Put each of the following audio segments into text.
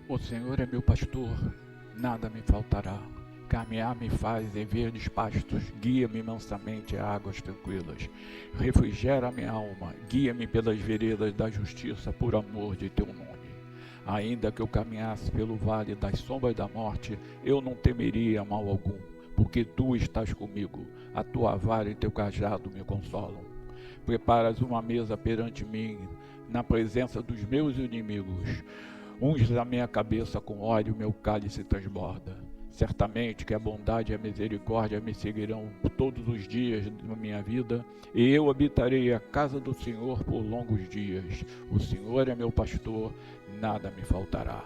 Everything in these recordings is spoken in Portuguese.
O Senhor é meu pastor, nada me faltará. Caminhar me faz em verdes pastos, guia-me mansamente a águas tranquilas. Refrigera minha alma, guia-me pelas veredas da justiça por amor de teu nome. Ainda que eu caminhasse pelo vale das sombras da morte, eu não temeria mal algum, porque tu estás comigo, a tua vara e teu cajado me consolam. Preparas uma mesa perante mim, na presença dos meus inimigos. Unges a minha cabeça com óleo, meu cálice transborda. Certamente que a bondade e a misericórdia me seguirão todos os dias da minha vida, e eu habitarei a casa do Senhor por longos dias. O Senhor é meu pastor, nada me faltará.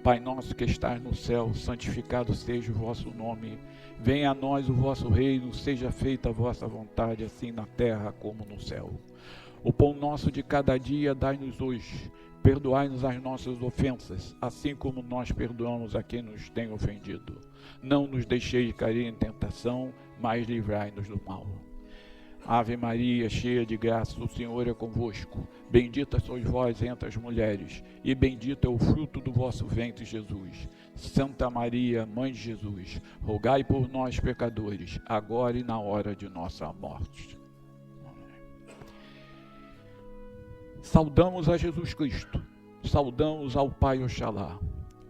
Pai nosso que estás no céu, santificado seja o vosso nome. Venha a nós o vosso reino, seja feita a vossa vontade, assim na terra como no céu. O pão nosso de cada dia dai-nos hoje. Perdoai-nos as nossas ofensas, assim como nós perdoamos a quem nos tem ofendido. Não nos deixeis cair em tentação, mas livrai-nos do mal. Ave Maria, cheia de graça, o Senhor é convosco. Bendita sois vós entre as mulheres, e bendito é o fruto do vosso ventre, Jesus. Santa Maria, Mãe de Jesus, rogai por nós, pecadores, agora e na hora de nossa morte. Saudamos a Jesus Cristo, saudamos ao Pai Oxalá,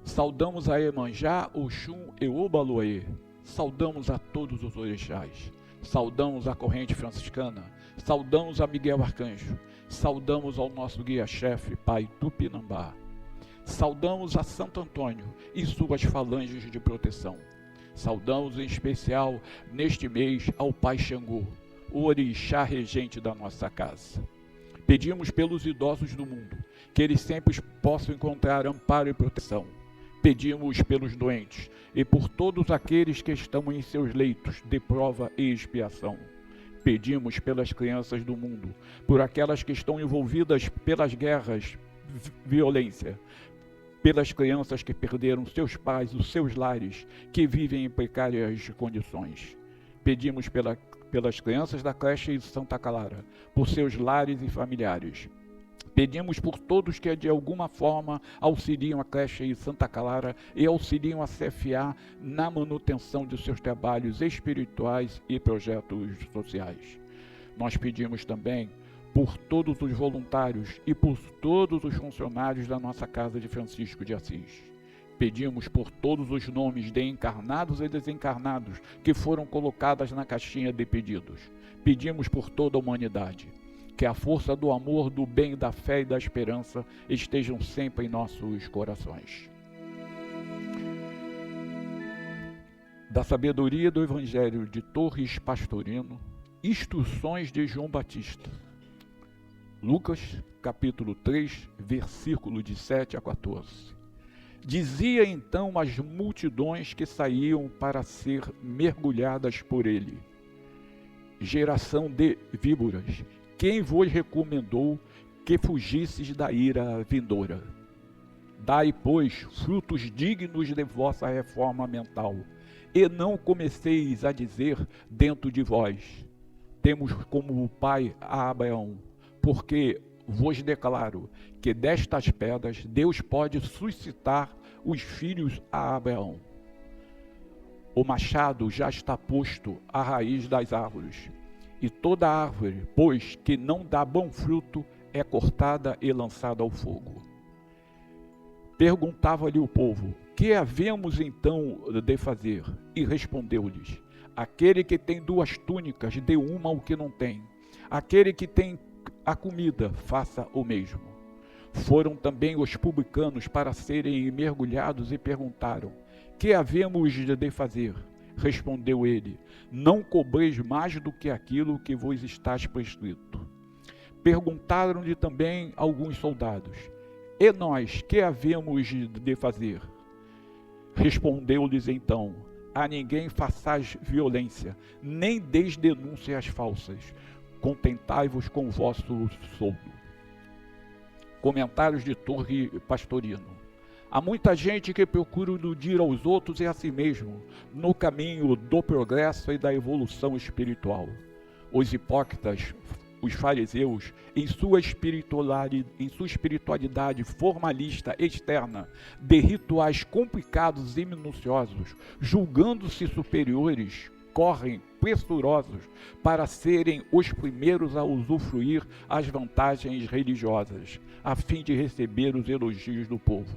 saudamos a Iemanjá, Oxum e Obaloê, saudamos a todos os orixás, saudamos a corrente franciscana, saudamos a Miguel Arcanjo, saudamos ao nosso guia-chefe, Pai Tupinambá, saudamos a Santo Antônio e suas falanges de proteção, saudamos em especial, neste mês, ao Pai Xangô, o orixá regente da nossa casa. Pedimos pelos idosos do mundo, que eles sempre possam encontrar amparo e proteção. Pedimos pelos doentes e por todos aqueles que estão em seus leitos de prova e expiação. Pedimos pelas crianças do mundo, por aquelas que estão envolvidas pelas guerras, violência, pelas crianças que perderam seus pais, os seus lares, que vivem em precárias condições. Pedimos pelas crianças da creche de Santa Clara, por seus lares e familiares. Pedimos por todos que de alguma forma auxiliam a creche de Santa Clara e auxiliam a CFA na manutenção de seus trabalhos espirituais e projetos sociais. Nós pedimos também por todos os voluntários e por todos os funcionários da nossa Casa de Francisco de Assis. Pedimos por todos os nomes de encarnados e desencarnados que foram colocados na caixinha de pedidos. Pedimos por toda a humanidade. Que a força do amor, do bem, da fé e da esperança estejam sempre em nossos corações. Da sabedoria do Evangelho de Torres Pastorino, instruções de João Batista. Lucas, capítulo 3, versículo de 7 a 14. Dizia então as multidões que saíam para ser mergulhadas por ele: geração de víboras, quem vos recomendou que fugisseis da ira vindoura? Dai, pois, frutos dignos de vossa reforma mental, e não comeceis a dizer dentro de vós: temos como pai a Abraão, porque vos declaro que destas pedras Deus pode suscitar os filhos a Abraão. O machado já está posto à raiz das árvores, e toda árvore, pois, que não dá bom fruto, é cortada e lançada ao fogo. Perguntava-lhe o povo: que havemos então de fazer? E respondeu-lhes: aquele que tem 2 túnicas, dê uma ao que não tem. Aquele que tem a comida, faça o mesmo. Foram também os publicanos para serem mergulhados e perguntaram: que havemos de fazer? Respondeu ele: não cobreis mais do que aquilo que vos está prescrito. Perguntaram-lhe também alguns soldados: e nós, que havemos de fazer? Respondeu-lhes então: a ninguém façais violência, nem deis denúncias falsas. Contentai-vos com o vosso soldo. Comentários de Torres Pastorino. Há muita gente que procura iludir aos outros e a si mesmo no caminho do progresso e da evolução espiritual. Os hipócritas os fariseus, em sua espiritualidade formalista externa, de rituais complicados e minuciosos, julgando-se superiores, correm pressurosos para serem os primeiros a usufruir as vantagens religiosas, a fim de receber os elogios do povo.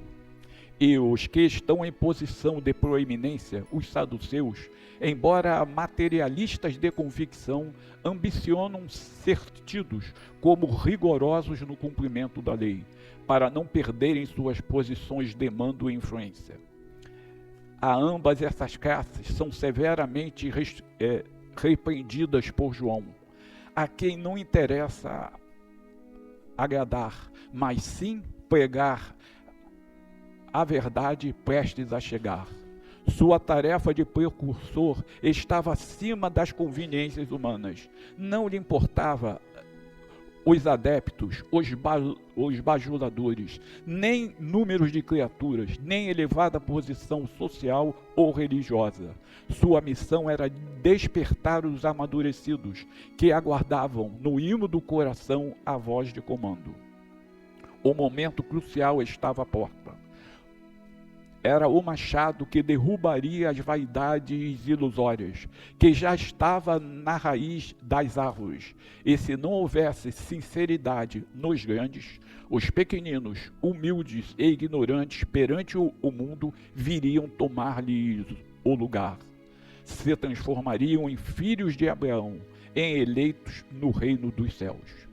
E os que estão em posição de proeminência, os saduceus, embora materialistas de convicção, ambicionam ser tidos como rigorosos no cumprimento da lei, para não perderem suas posições de mando e influência. A ambas essas classes são severamente repreendidas por João, a quem não interessa agradar, mas sim pregar a verdade prestes a chegar. Sua tarefa de precursor estava acima das conveniências humanas. Não lhe importava os adeptos, os bajuladores, nem números de criaturas, nem elevada posição social ou religiosa. Sua missão era despertar os amadurecidos, que aguardavam no imo do coração a voz de comando. O momento crucial estava à porta. Era o machado que derrubaria as vaidades ilusórias, que já estava na raiz das árvores. E se não houvesse sinceridade nos grandes, os pequeninos, humildes e ignorantes perante o mundo viriam tomar-lhes o lugar. Se transformariam em filhos de Abraão, em eleitos no reino dos céus.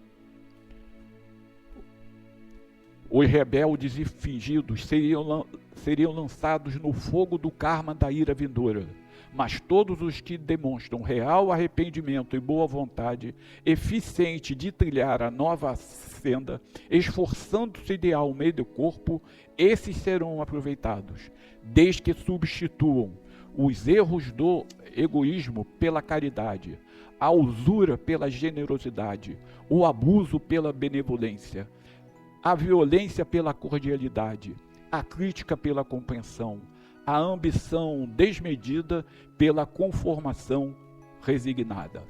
Os rebeldes e fingidos seriam lançados no fogo do karma da ira vindoura, mas todos os que demonstram real arrependimento e boa vontade, eficiente de trilhar a nova senda, esforçando-se de alma e de corpo, esses serão aproveitados, desde que substituam os erros do egoísmo pela caridade, a usura pela generosidade, o abuso pela benevolência, a violência pela cordialidade, a crítica pela compreensão, a ambição desmedida pela conformação resignada.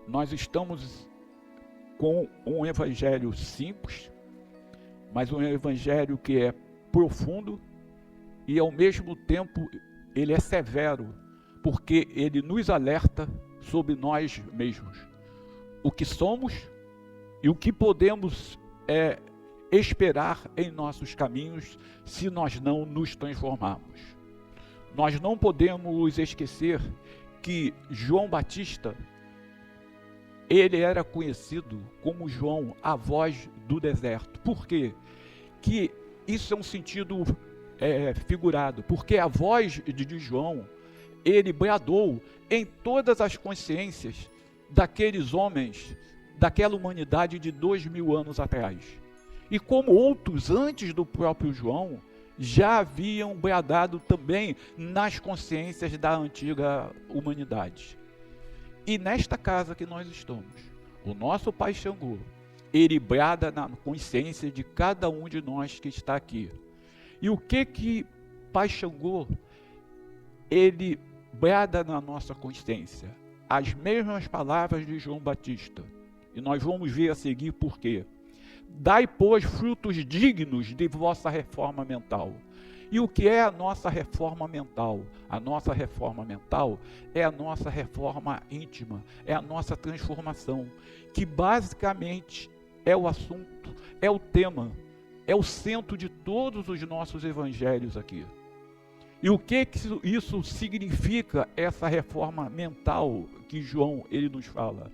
Nós estamos com um evangelho simples, mas um evangelho que é profundo e ao mesmo tempo ele é severo, porque ele nos alerta sobre nós mesmos. O que somos e o que podemos esperar em nossos caminhos se nós não nos transformarmos. Nós não podemos esquecer que João Batista, ele era conhecido como João, a voz do deserto. Por quê? Que isso é um sentido figurado, porque a voz de João, ele bradou em todas as consciências daqueles homens, daquela humanidade de 2000 anos atrás. E como outros antes do próprio João, já haviam bradado também nas consciências da antiga humanidade. E nesta casa que nós estamos, o nosso Pai Xangô, ele brada na consciência de cada um de nós que está aqui. E o que Pai Xangô, ele brada na nossa consciência? As mesmas palavras de João Batista. E nós vamos ver a seguir por quê. Dai, pois, frutos dignos de vossa reforma mental. E o que é a nossa reforma mental? A nossa reforma mental é a nossa reforma íntima, é a nossa transformação, que basicamente é o assunto, é o tema, é o centro de todos os nossos evangelhos aqui. E o que isso significa, essa reforma mental que João ele nos fala?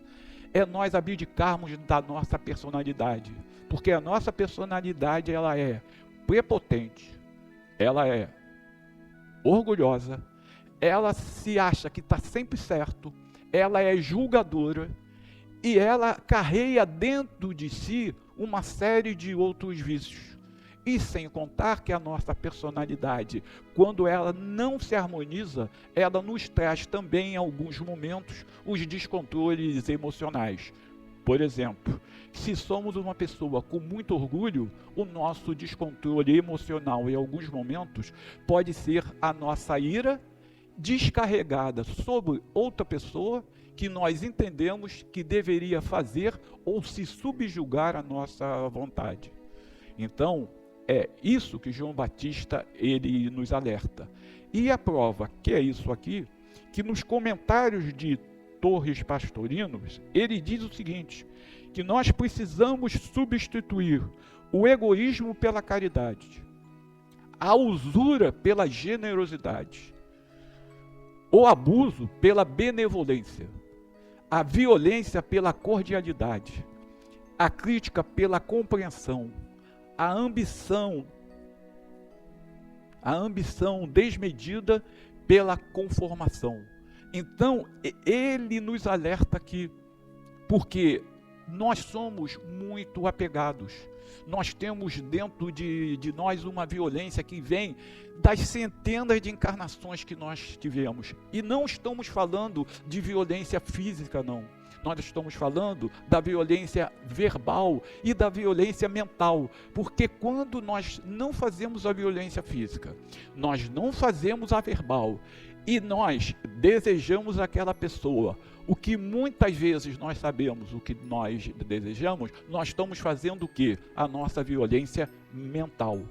É nós abdicarmos da nossa personalidade, porque a nossa personalidade ela é prepotente, ela é orgulhosa, ela se acha que está sempre certo, ela é julgadora e ela carrega dentro de si uma série de outros vícios. E sem contar que a nossa personalidade, quando ela não se harmoniza, ela nos traz também em alguns momentos os descontroles emocionais. Por exemplo, se somos uma pessoa com muito orgulho, o nosso descontrole emocional em alguns momentos pode ser a nossa ira descarregada sobre outra pessoa que nós entendemos que deveria fazer ou se subjugar à nossa vontade. Então, é isso que João Batista ele nos alerta. E a prova que é isso aqui, que nos comentários de Torres Pastorinos, ele diz o seguinte, que nós precisamos substituir o egoísmo pela caridade, a usura pela generosidade, o abuso pela benevolência, a violência pela cordialidade, a crítica pela compreensão, a ambição desmedida pela conformação. Então, ele nos alerta aqui, porque nós somos muito apegados. Nós temos dentro de nós uma violência que vem das centenas de encarnações que nós tivemos. E não estamos falando de violência física, não. Nós estamos falando da violência verbal e da violência mental. Porque quando nós não fazemos a violência física, nós não fazemos a verbal, e nós desejamos aquela pessoa, o que muitas vezes nós sabemos o que nós desejamos, nós estamos fazendo o quê? A nossa violência mental.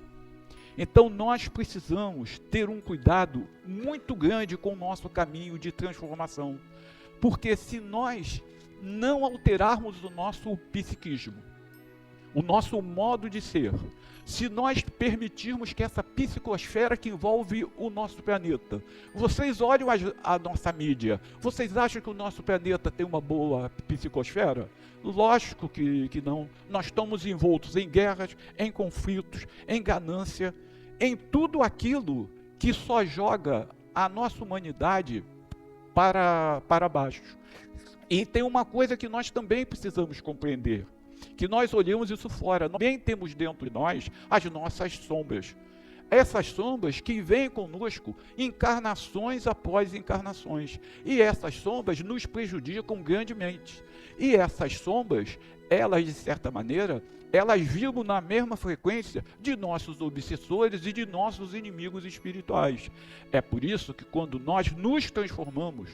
Então nós precisamos ter um cuidado muito grande com o nosso caminho de transformação, porque se nós não alterarmos o nosso psiquismo, o nosso modo de ser, se nós permitirmos que essa psicosfera que envolve o nosso planeta, vocês olham a nossa mídia, vocês acham que o nosso planeta tem uma boa psicosfera? Lógico que não. Nós estamos envoltos em guerras, em conflitos, em ganância, em tudo aquilo que só joga a nossa humanidade para baixo. E tem uma coisa que nós também precisamos compreender, que nós olhamos isso fora, também temos dentro de nós as nossas sombras. Essas sombras que vêm conosco encarnações após encarnações. E essas sombras nos prejudicam grandemente. E essas sombras, elas de certa maneira, elas vibram na mesma frequência de nossos obsessores e de nossos inimigos espirituais. É por isso que quando nós nos transformamos,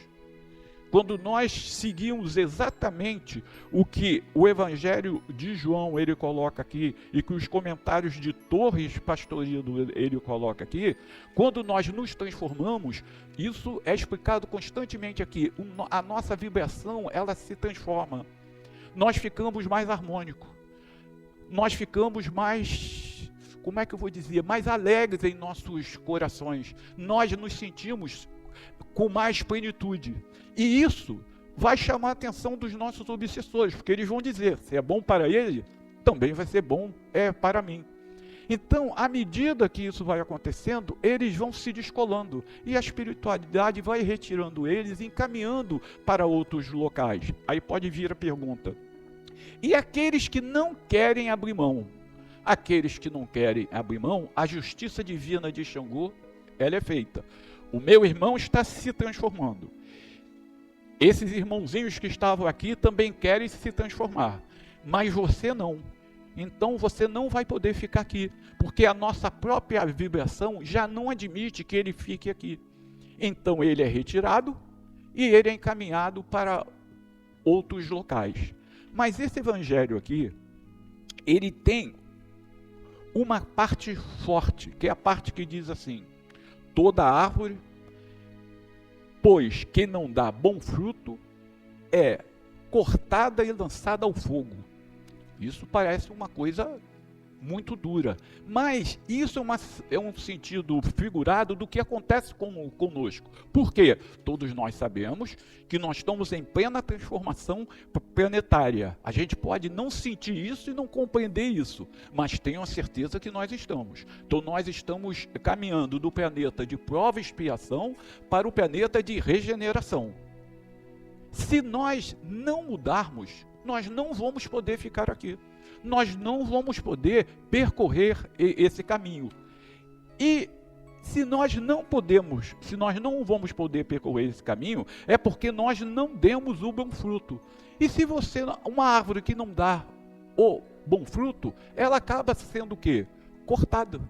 quando nós seguimos exatamente o que o Evangelho de João ele coloca aqui e que os comentários de Torres Pastorinos ele coloca aqui, quando nós nos transformamos, isso é explicado constantemente aqui, a nossa vibração ela se transforma, nós ficamos mais harmônicos, nós ficamos mais, como é que eu vou dizer, mais alegres em nossos corações, nós nos sentimos com mais plenitude. E isso vai chamar a atenção dos nossos obsessores, porque eles vão dizer, se é bom para ele, também vai ser bom para mim. Então, à medida que isso vai acontecendo, eles vão se descolando, e a espiritualidade vai retirando eles, encaminhando para outros locais. Aí pode vir a pergunta, e aqueles que não querem abrir mão? Aqueles que não querem abrir mão, a justiça divina de Xangô, ela é feita. O meu irmão está se transformando. Esses irmãozinhos que estavam aqui também querem se transformar, mas você não. Então você não vai poder ficar aqui, porque a nossa própria vibração já não admite que ele fique aqui. Então ele é retirado e ele é encaminhado para outros locais. Mas esse evangelho aqui, ele tem uma parte forte, que é a parte que diz assim, toda árvore, pois que não dá bom fruto, é cortada e lançada ao fogo. Isso parece uma coisa muito dura, mas isso é um sentido figurado do que acontece conosco. Por quê? Todos nós sabemos que nós estamos em plena transformação planetária. A gente pode não sentir isso e não compreender isso, mas tenho a certeza que nós estamos. Então nós estamos caminhando do planeta de prova e expiação para o planeta de regeneração. Se nós não mudarmos, nós não vamos poder ficar aqui. Nós não vamos poder percorrer esse caminho. E se nós não vamos poder percorrer esse caminho, é porque nós não demos o bom fruto. E se uma árvore que não dá o bom fruto, ela acaba sendo o quê? Cortada.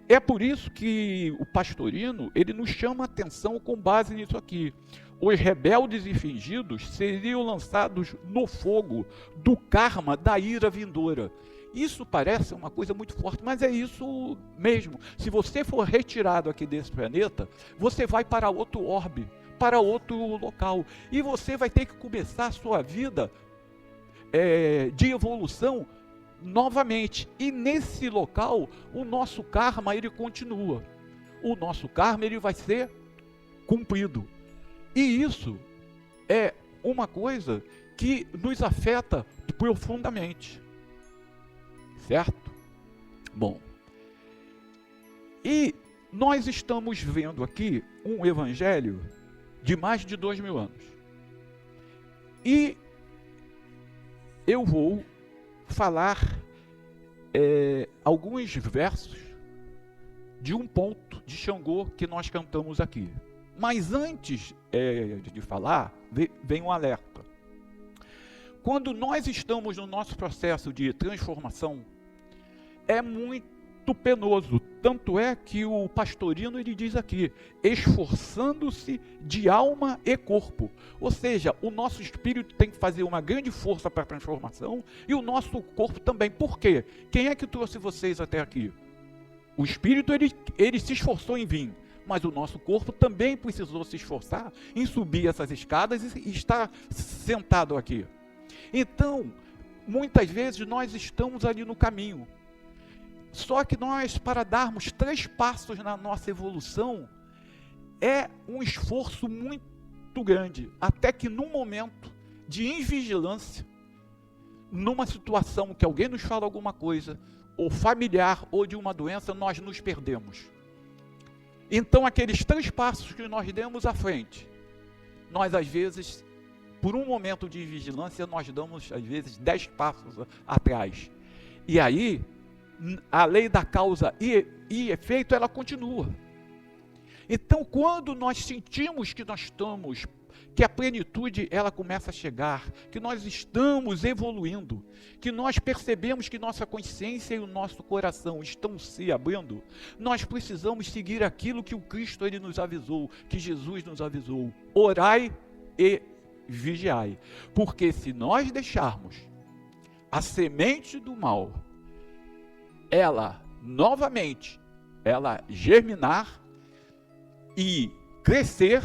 É por isso que o Pastorino, ele nos chama a atenção com base nisso aqui. Os rebeldes e fingidos seriam lançados no fogo do karma da ira vindoura. Isso parece uma coisa muito forte, mas é isso mesmo. Se você for retirado aqui desse planeta, você vai para outro orbe, para outro local. E você vai ter que começar a sua vida de evolução novamente. E nesse local, o nosso karma, ele continua. O nosso karma, ele vai ser cumprido. E isso é uma coisa que nos afeta profundamente. Certo? Bom, e nós estamos vendo aqui um evangelho de mais de 2000 anos. E eu vou falar alguns versos de um ponto de Xangô que nós cantamos aqui. Mas antes de falar, vem um alerta. Quando nós estamos no nosso processo de transformação, é muito penoso. Tanto é que o Pastorino, ele diz aqui, esforçando-se de alma e corpo. Ou seja, o nosso espírito tem que fazer uma grande força para a transformação e o nosso corpo também. Por quê? Quem é que trouxe vocês até aqui? O espírito, ele se esforçou em vir, mas o nosso corpo também precisou se esforçar em subir essas escadas e estar sentado aqui. Então, muitas vezes nós estamos ali no caminho. Só que nós, para darmos 3 passos na nossa evolução, é um esforço muito grande. Até que num momento de invigilância, numa situação que alguém nos fala alguma coisa, ou familiar, ou de uma doença, nós nos perdemos. Então aqueles 3 passos que nós demos à frente, nós às vezes, por um momento de vigilância, nós damos às vezes 10 passos atrás. E aí, a lei da causa e efeito, ela continua. Então, quando nós sentimos que nós estamos, que a plenitude ela começa a chegar, que nós estamos evoluindo, que nós percebemos que nossa consciência e o nosso coração estão se abrindo, nós precisamos seguir aquilo que o Cristo ele nos avisou, que Jesus nos avisou: orai e vigiai. Porque se nós deixarmos a semente do mal, ela novamente, ela germinar e crescer,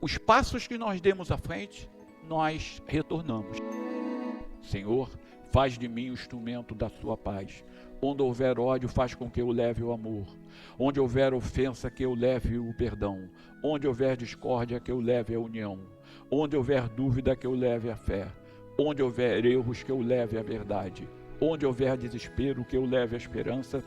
os passos que nós demos à frente, nós retornamos. Senhor, faz de mim o instrumento da sua paz. Onde houver ódio, faz com que eu leve o amor. Onde houver ofensa, que eu leve o perdão. Onde houver discórdia, que eu leve a união. Onde houver dúvida, que eu leve a fé. Onde houver erros, que eu leve a verdade. Onde houver desespero, que eu leve a esperança.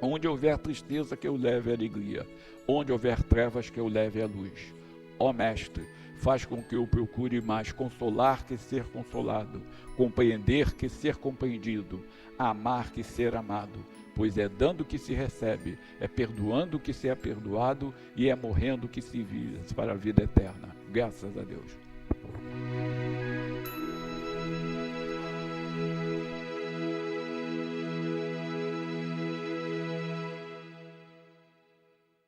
Onde houver tristeza, que eu leve a alegria. Onde houver trevas, que eu leve a luz. Ó Mestre, faz com que eu procure mais consolar que ser consolado, compreender que ser compreendido, amar que ser amado, pois é dando que se recebe, é perdoando que se é perdoado e é morrendo que se vive para a vida eterna. Graças a Deus.